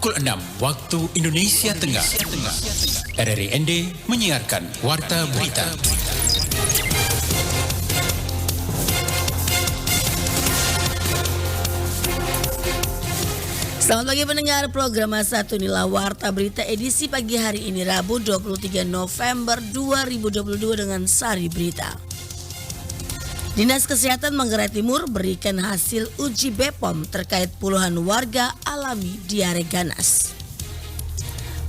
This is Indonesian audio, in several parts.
pukul 6 waktu Indonesia Tengah. RRI ND menyiarkan Warta Berita. Selamat pagi pendengar program Satu inilah Warta Berita edisi pagi hari ini Rabu 23 November 2022 dengan sari berita. Dinas Kesehatan Manggarai Timur berikan hasil uji BPOM terkait puluhan warga alami diare ganas.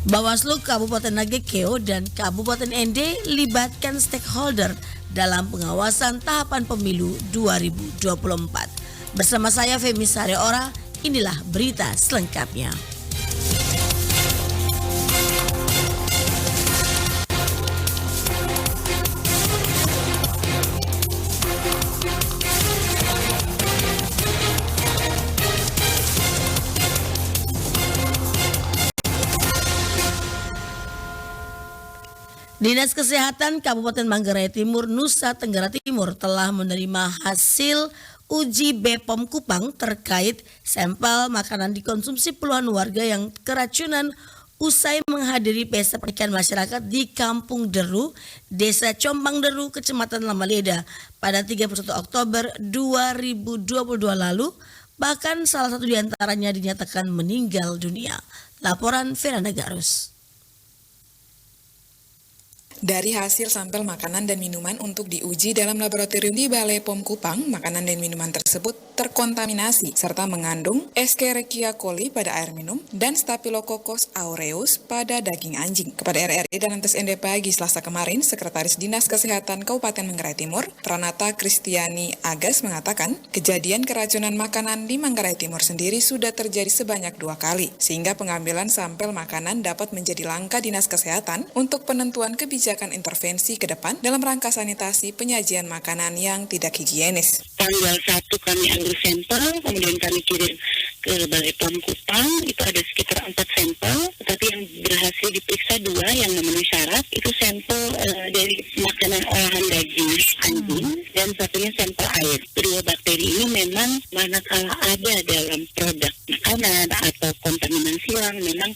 Bawaslu Kabupaten Nagekeo dan Kabupaten ND libatkan stakeholder dalam pengawasan tahapan pemilu 2024. Bersama saya Femi Sareora, inilah berita selengkapnya. Dinas Kesehatan Kabupaten Manggarai Timur, Nusa Tenggara Timur telah menerima hasil uji BPOM Kupang terkait sampel makanan dikonsumsi puluhan warga yang keracunan usai menghadiri pesta pernikahan masyarakat di Kampung Deru, Desa Compang Deru, Kecamatan Lamaleda pada 31 Oktober 2022 lalu. Bahkan salah satu di antaranya dinyatakan meninggal dunia. Laporan Fernanda Garus. Dari hasil sampel makanan dan minuman untuk diuji dalam laboratorium di Balai POM Kupang, makanan dan minuman tersebut terkontaminasi serta mengandung Escherichia coli pada air minum dan Staphylococcus aureus pada daging anjing. Kepada RRI dalam tes ND pagi Selasa kemarin, Sekretaris Dinas Kesehatan Kabupaten Manggarai Timur, Pranata Kristiani Agas mengatakan, kejadian keracunan makanan di Manggarai Timur sendiri sudah terjadi sebanyak 2 kali, sehingga pengambilan sampel makanan dapat menjadi langkah Dinas Kesehatan untuk penentuan kebijakan intervensi ke depan dalam rangka sanitasi penyajian makanan yang tidak higienis. Tanggal 1 kami ambil sampel, kemudian kami kirim ke Balai POM Kupang, itu ada sekitar 4 sampel, tetapi yang berhasil diperiksa 2 yang memenuhi syarat, itu sampel dari makanan olahan daging anjing dan satunya sampel air. Kedua bakteri ini memang manakala ada dalam produk makanan atau kontaminasi yang memang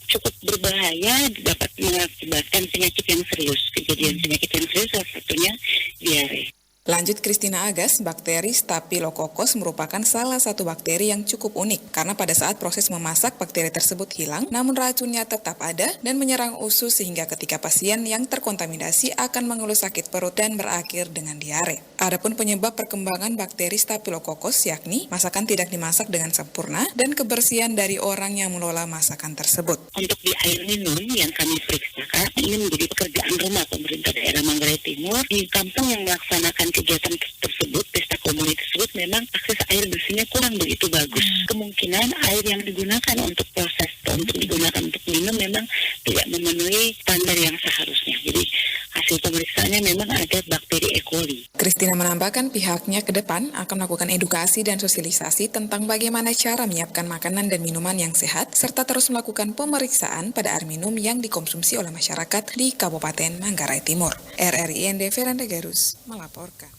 cukup berbahaya, dapat mengakibatkan penyakit yang serius. Kejadian penyakit yang serius salah satunya diare. Lanjut Christina Agas, bakteri Staphylococcus merupakan salah satu bakteri yang cukup unik karena pada saat proses memasak bakteri tersebut hilang, namun racunnya tetap ada dan menyerang usus sehingga ketika pasien yang terkontaminasi akan mengeluh sakit perut dan berakhir dengan diare. Adapun penyebab perkembangan bakteri Staphylococcus yakni masakan tidak dimasak dengan sempurna dan kebersihan dari orang yang mengelola masakan tersebut. Untuk di air minum yang kami periksakan, ini menjadi pekerjaan rumah pemerintah daerah Manggarai Timur. Di kampung yang melaksanakan kegiatan tersebut, pesta komunitas tersebut, memang akses air bersihnya kurang begitu bagus. Kemungkinan air yang digunakan untuk proses, untuk digunakan untuk minum memang tidak memenuhi standar yang seharusnya. Jadi hasil pemeriksaannya memang ada bakteri E. coli. Christina menambahkan pihaknya ke depan akan melakukan edukasi dan sosialisasi tentang bagaimana cara menyiapkan makanan dan minuman yang sehat, serta terus melakukan pemeriksaan pada air minum yang dikonsumsi oleh masyarakat di Kabupaten Manggarai Timur. RRI ND Fernanda Garus melaporkan.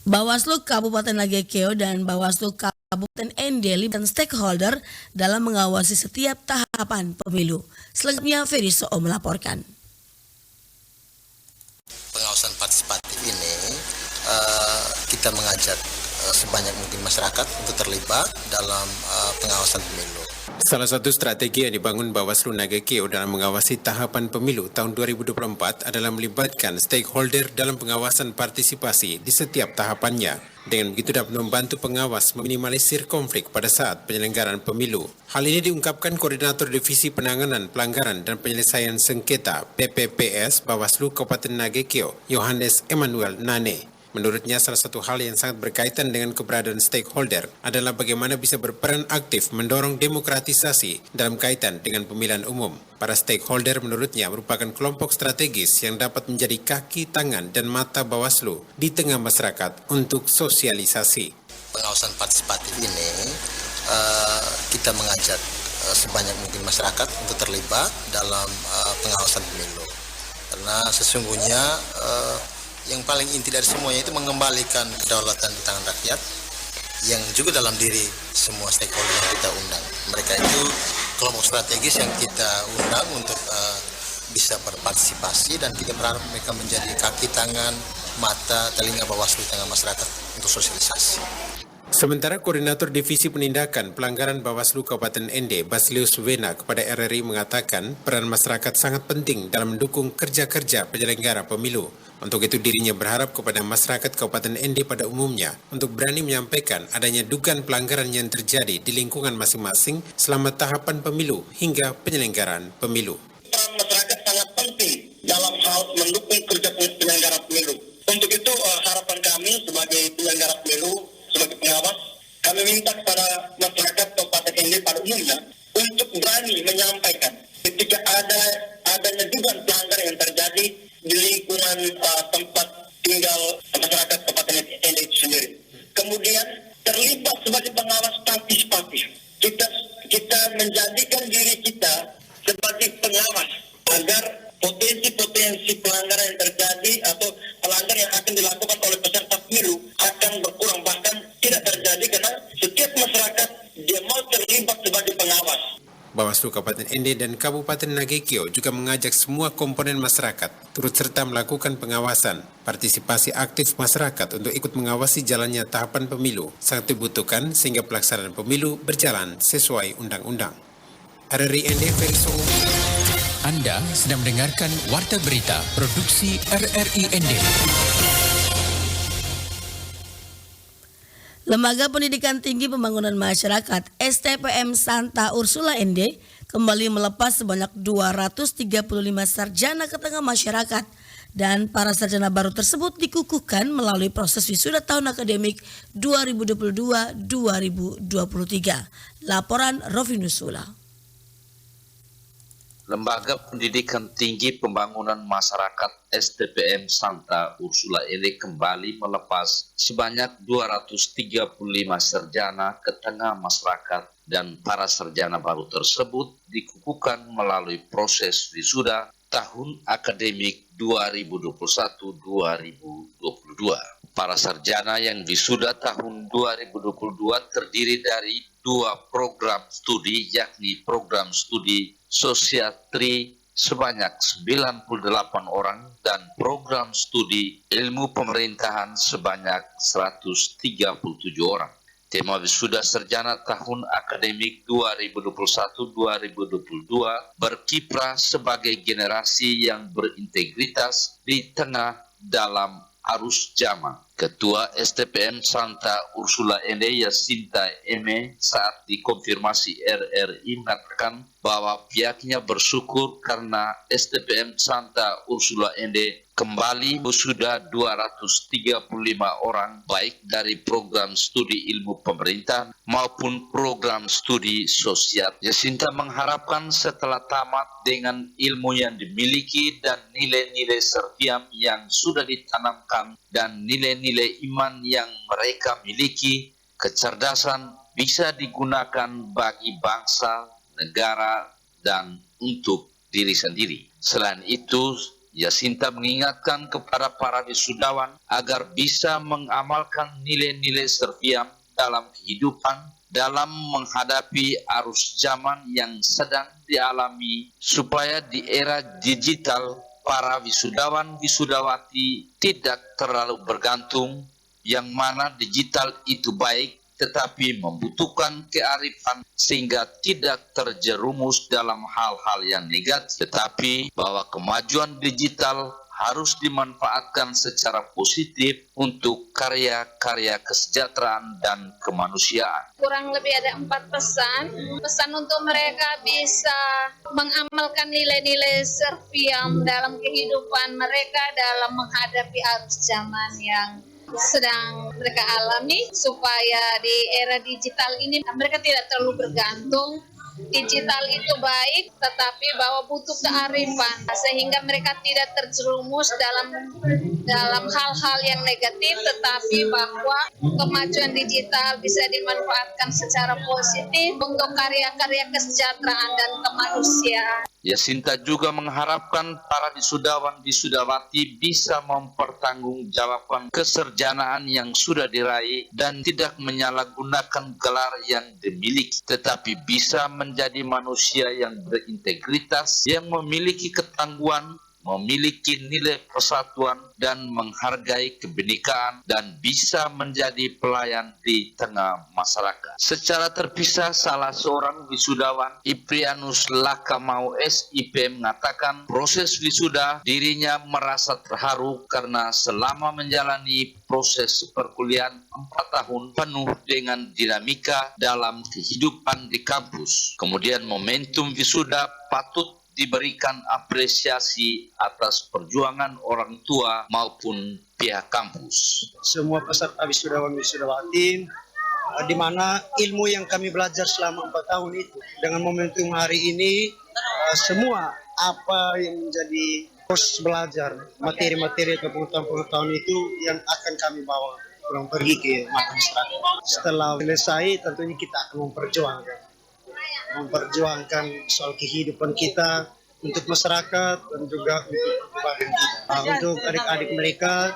Bawaslu Kabupaten Nagekeo dan Bawaslu Kabupaten ND libatkan stakeholder dalam mengawasi setiap tahapan pemilu. Selengkapnya Ferry Soo melaporkan. Pengawasan partisipatif ini kita mengajak sebanyak mungkin masyarakat untuk terlibat dalam pengawasan pemilu. Salah satu strategi yang dibangun Bawaslu Nagekeo dalam mengawasi tahapan pemilu tahun 2024 adalah melibatkan stakeholder dalam pengawasan partisipasi di setiap tahapannya. Dengan begitu dapat membantu pengawas meminimalisir konflik pada saat penyelenggaraan pemilu. Hal ini diungkapkan Koordinator Divisi Penanganan Pelanggaran dan Penyelesaian Sengketa PPPS Bawaslu Kabupaten Nagekeo, Yohanes Emmanuel Nane. Menurutnya, salah satu hal yang sangat berkaitan dengan keberadaan stakeholder adalah bagaimana bisa berperan aktif mendorong demokratisasi dalam kaitan dengan pemilihan umum. Para stakeholder menurutnya merupakan kelompok strategis yang dapat menjadi kaki, tangan, dan mata Bawaslu di tengah masyarakat untuk sosialisasi. Pengawasan partisipatif ini kita mengajak sebanyak mungkin masyarakat untuk terlibat dalam pengawasan pemilu. Karena sesungguhnya yang paling inti dari semuanya itu mengembalikan kedaulatan di tangan rakyat yang juga dalam diri semua stakeholder yang kita undang. Mereka itu kelompok strategis yang kita undang untuk bisa berpartisipasi, dan kita berharap mereka menjadi kaki tangan, mata, telinga Bawaslu di tengah masyarakat untuk sosialisasi. Sementara Koordinator Divisi Penindakan Pelanggaran Bawaslu Kabupaten Ende, Basilius Wena, kepada RRI mengatakan peran masyarakat sangat penting dalam mendukung kerja-kerja penyelenggara pemilu. Untuk itu dirinya berharap kepada masyarakat Kabupaten Ende pada umumnya untuk berani menyampaikan adanya dugaan pelanggaran yang terjadi di lingkungan masing-masing selama tahapan pemilu hingga penyelenggaraan pemilu. Peran masyarakat sangat penting dalam hal mendukung kerja penyelenggara pemilu. Untuk itu harapan kami sebagai penyelenggara pemilu, sebagai pengawas, kami minta kepada masyarakat Kabupaten Ende pada umumnya untuk berani menyampaikan ketika adanya dugaan pelanggaran yang terjadi di lingkungan tempat tinggal masyarakat Kabupaten Ende itu sendiri. Kemudian terlibat sebagai pengawas partisipatif. Kita menjadikan diri kita sebagai pengawas agar potensi-potensi pelanggaran yang terjadi atau pelanggaran yang akan dilakukan oleh peserta pemilu akan berkurang, bahkan tidak terjadi karena setiap masyarakat dia mau terlibat sebagai pengawas. Bawaslu Kabupaten Ende dan Kabupaten Nagekeo juga mengajak semua komponen masyarakat turut serta melakukan pengawasan. Partisipasi aktif masyarakat untuk ikut mengawasi jalannya tahapan pemilu sangat dibutuhkan sehingga pelaksanaan pemilu berjalan sesuai undang-undang. RRI Ende, Ferry. Anda sedang mendengarkan Warta Berita Produksi RRI Ende. Lembaga Pendidikan Tinggi Pembangunan Masyarakat STPM Santa Ursula Ende kembali melepas sebanyak 235 sarjana ke tengah masyarakat, dan para sarjana baru tersebut dikukuhkan melalui proses wisuda tahun akademik 2022-2023. Laporan Rovinus Sula. Lembaga Pendidikan Tinggi Pembangunan Masyarakat STPM Santa Ursula Ende kembali melepas sebanyak 235 sarjana ke tengah masyarakat, dan para sarjana baru tersebut dikukuhkan melalui proses wisuda tahun akademik 2021-2022. Para sarjana yang wisuda tahun 2022 terdiri dari 2 program studi, yakni program studi Sosiatri sebanyak 98 orang dan program studi Ilmu Pemerintahan sebanyak 137 orang. Tema wisuda sarjana tahun akademik 2021-2022 berkiprah sebagai generasi yang berintegritas di tengah dalam arus zaman. Ketua STPM Santa Ursula Ende, Yasinta Eme, saat dikonfirmasi RRI mengatakan bahwa pihaknya bersyukur karena STPM Santa Ursula Ende kembali wisuda 235 orang, baik dari program studi ilmu pemerintahan maupun program studi sosial. Yasinta mengharapkan setelah tamat dengan ilmu yang dimiliki dan nilai-nilai serpiam yang sudah ditanamkan dan nilai-nilai iman yang mereka miliki, kecerdasan bisa digunakan bagi bangsa, negara, dan untuk diri sendiri. Selain itu, Yasinta mengingatkan kepada para wisudawan agar bisa mengamalkan nilai-nilai serpiam dalam kehidupan dalam menghadapi arus zaman yang sedang dialami, supaya di era digital para wisudawan-wisudawati tidak terlalu bergantung, yang mana digital itu baik tetapi membutuhkan kearifan sehingga tidak terjerumus dalam hal-hal yang negatif, tetapi bahwa kemajuan digital harus dimanfaatkan secara positif untuk karya-karya kesejahteraan dan kemanusiaan. Kurang lebih ada 4 pesan untuk mereka bisa mengamalkan nilai-nilai serpiam dalam kehidupan mereka dalam menghadapi arus zaman yang sedang mereka alami, supaya di era digital ini mereka tidak terlalu bergantung. Digital itu baik, tetapi bahwa butuh kearifan sehingga mereka tidak terjerumus dalam hal-hal yang negatif, tetapi bahwa kemajuan digital bisa dimanfaatkan secara positif untuk karya-karya kesejahteraan dan kemanusiaan. Yasinta juga mengharapkan para wisudawan-wisudawati bisa mempertanggungjawabkan keserjanaan yang sudah diraih dan tidak menyalahgunakan gelar yang dimiliki, tetapi bisa menjadi manusia yang berintegritas, yang memiliki ketangguhan, memiliki nilai persatuan dan menghargai kebinekaan dan bisa menjadi pelayan di tengah masyarakat. Secara terpisah, salah seorang wisudawan, Iprianus Lakamau SIP, mengatakan proses wisuda dirinya merasa terharu karena selama menjalani proses perkuliahan 4 tahun penuh dengan dinamika dalam kehidupan di kampus. Kemudian momentum wisuda patut diberikan apresiasi atas perjuangan orang tua maupun pihak kampus. Semua peserta wisudawan-wisudawati, di mana ilmu yang kami belajar selama 4 tahun itu, dengan momentum hari ini, semua apa yang menjadi proses belajar, materi-materi atau pengetahuan-pengetahuan itu yang akan kami bawa pulang pergi ke masyarakat. Setelah selesai, tentunya kita akan memperjuangkan soal kehidupan kita untuk masyarakat dan juga untuk kebahagiaan kita. Untuk adik-adik mereka,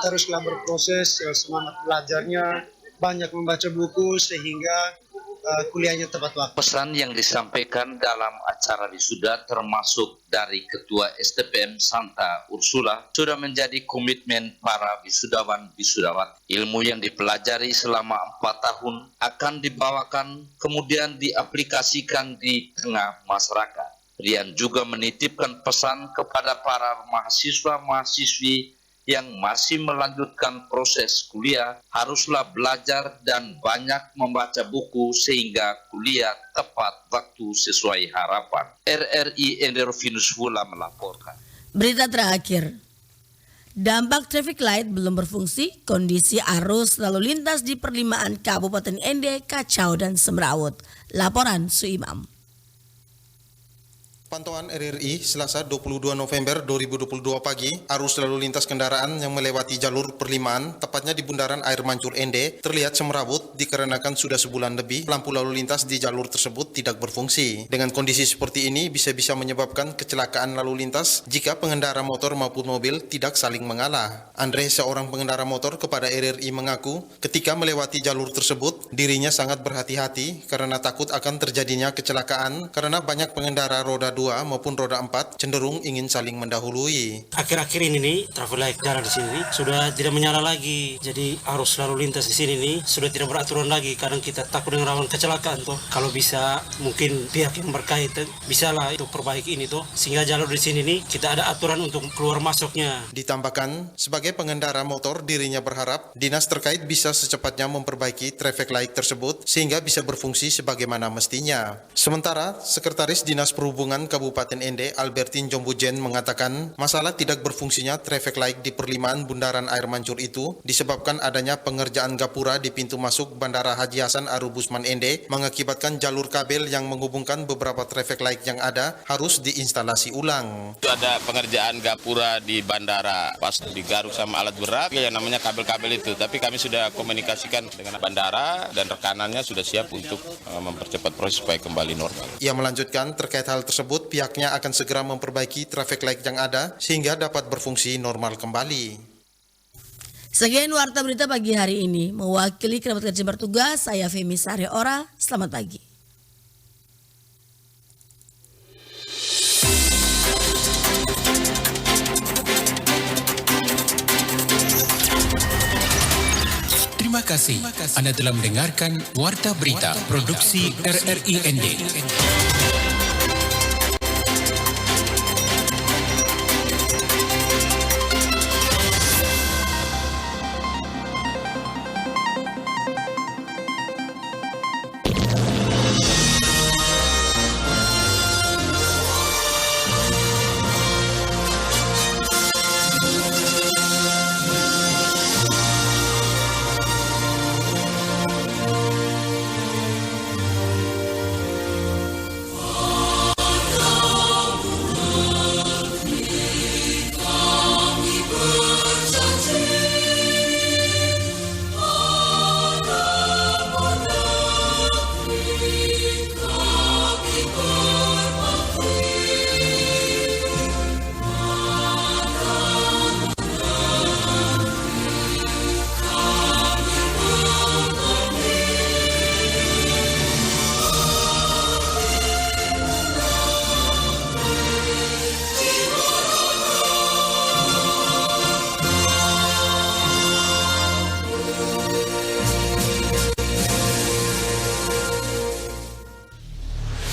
teruslah berproses, semangat belajarnya, banyak membaca buku sehingga kuliahnya tepat waktu. Pesan yang disampaikan dalam acara wisuda termasuk dari Ketua STPM Santa Ursula sudah menjadi komitmen para wisudawan-wisudawati. Ilmu yang dipelajari selama 4 tahun akan dibawakan kemudian diaplikasikan di tengah masyarakat. Rian juga menitipkan pesan kepada para mahasiswa-mahasiswi yang masih melanjutkan proses kuliah haruslah belajar dan banyak membaca buku sehingga kuliah tepat waktu sesuai harapan. RRI Endervinus Vula melaporkan. Berita terakhir. Dampak traffic light belum berfungsi, kondisi arus lalu lintas di perlimaan Kabupaten Ende kacau dan semrawut. Laporan Suimam. Pantauan RRI Selasa 22 November 2022 pagi, arus lalu lintas kendaraan yang melewati jalur perlimaan, tepatnya di Bundaran Air Mancur Ende, terlihat semrawut dikarenakan sudah sebulan lebih lampu lalu lintas di jalur tersebut tidak berfungsi. Dengan kondisi seperti ini bisa-bisa menyebabkan kecelakaan lalu lintas jika pengendara motor maupun mobil tidak saling mengalah. Andre, seorang pengendara motor, kepada RRI mengaku ketika melewati jalur tersebut, dirinya sangat berhati-hati karena takut akan terjadinya kecelakaan karena banyak pengendara roda 2 maupun roda 4 cenderung ingin saling mendahului. Akhir-akhir ini nih, traffic light jalan di sini sudah tidak menyala lagi. Jadi arus lalu lintas di sini nih sudah tidak beraturan lagi. Kadang kita takut dengan rawan kecelakaan tuh. Kalau bisa mungkin pihak yang berkaitan bisa lah itu perbaiki ini tuh sehingga jalur di sini nih kita ada aturan untuk keluar masuknya. Ditambahkan, sebagai pengendara motor dirinya berharap dinas terkait bisa secepatnya memperbaiki traffic light tersebut sehingga bisa berfungsi sebagaimana mestinya. Sementara Sekretaris Dinas Perhubungan Kabupaten Ende, Albertin Jombujen, mengatakan masalah tidak berfungsinya traffic light di perlimaan Bundaran Air Mancur itu disebabkan adanya pengerjaan gapura di pintu masuk Bandara Haji Hasan Arubusman Ende mengakibatkan jalur kabel yang menghubungkan beberapa traffic light yang ada harus diinstalasi ulang. Ada pengerjaan gapura di bandara pas digaruk sama alat berat yang namanya kabel-kabel itu, tapi kami sudah komunikasikan dengan bandara dan rekanannya sudah siap untuk mempercepat proses supaya kembali normal. Ia melanjutkan terkait hal tersebut pihaknya akan segera memperbaiki traffic light yang ada sehingga dapat berfungsi normal kembali. Sekian warta berita pagi hari ini. Mewakili kerabat kerja bertugas, saya Femi Sari Ora. Selamat pagi. Terima kasih. Anda telah mendengarkan Warta Berita Produksi RRI Ende.